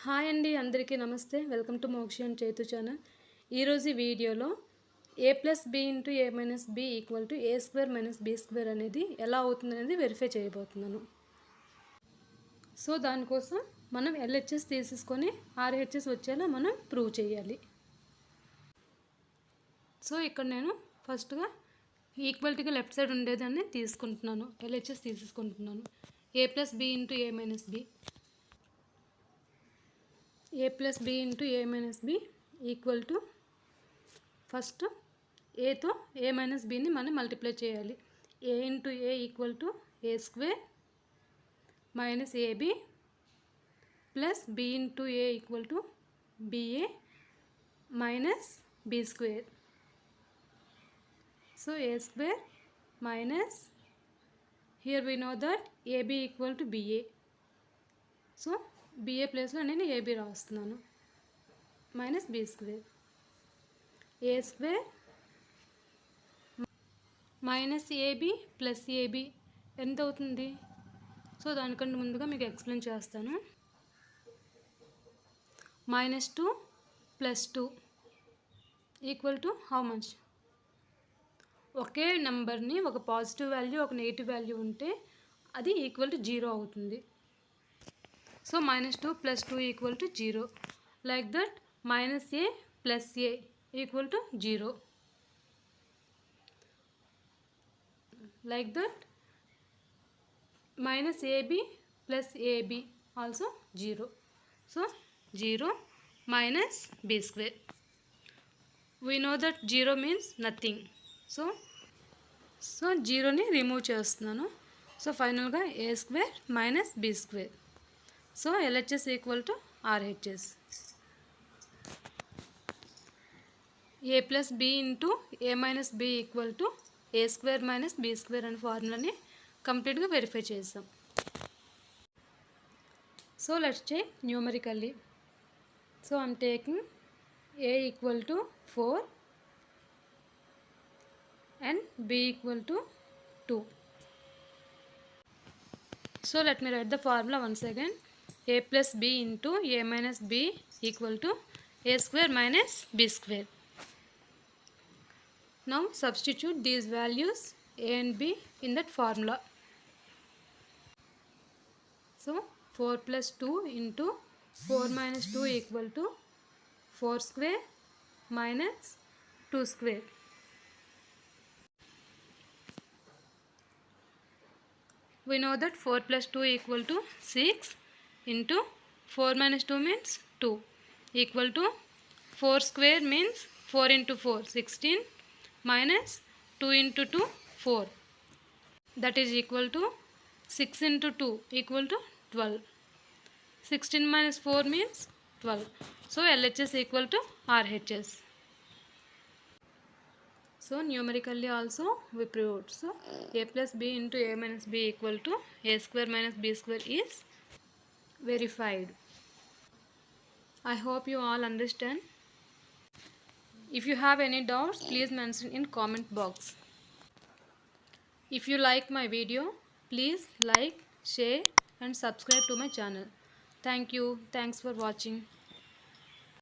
Hi అండి, అందరికీ నమస్తే. Welcome to Mokshi and Chaitu channel. ఈరోజు వీడియోలో a plus B into A minus B equal to A square minus B square అనేది ఎలా అవుతుంది అనేది వెరిఫై చేయబోతున్నాను. సో దానికోసం మనం ఎల్హెచ్ఎస్ తీసేసుకొని ఆర్హెచ్ఎస్ వచ్చేలా మనం ప్రూవ్ చేయాలి. సో ఇక్కడ నేను ఫస్ట్గా ఈక్వాలిటీగా లెఫ్ట్ సైడ్ ఉండేదాన్ని తీసుకుంటున్నాను, ఎల్హెచ్ఎస్ తీసేసుకుంటున్నాను. A plus B into A minus B, A plus B into A minus B equal to first ఏతో ఏ మైనస్ బిని మనం మల్టిప్లై చేయాలి. A into A equal to A square minus AB plus B into A equal to BA minus B square. So A square minus here we know that AB equal to BA. So BA ప్లేస్లో నేను AB రాస్తున్నాను minus B square. ఏ square minus AB plus AB ఎంత అవుతుంది? So దానికంటే ముందుగా మీకు explain చేస్తాను. -2 + 2 equal to how much? ఒకే నెంబర్ని ఒక పాజిటివ్ వాల్యూ ఒక నెగిటివ్ వాల్యూ ఉంటే అది ఈక్వల్ టు 0 అవుతుంది. So -2 + 2 equal to 0. Like that -a + a equal to 0. Like that -ab + ab also 0. So 0 minus b square. We know that 0 means nothing. So 0ని remove చేస్తున్నాను. So ఫైనల్గా a square minus b square. So LHS equal to RHS. A plus B into A minus B equal to A square minus B square అనే ఫార్ములాని కంప్లీట్గా verify చేసాం. So let's check numerically. So I'm taking A equal to 4 and b equal to 2. So let me write the formula once again. A plus b into a minus b equal to a square minus b square. Now substitute these values a and b in that formula. So 4 plus 2 into 4 minus 2 equal to 4 square minus 2 square. We know that 4 plus 2 equal to 6 into 4 minus 2 means 2 equal to 4 square means 4 into 4 16 minus 2 into 2 4, that is equal to 6 into 2 equal to 12. 16 minus 4 means 12. So LHS equal to RHS. So numerically also we proved. So a plus b into a minus b equal to a square minus b square is verified. I hope you all understand. If you have any doubts, please mention in comment box. If you like my video, please like, share and subscribe to my channel. Thank you. Thanks for watching.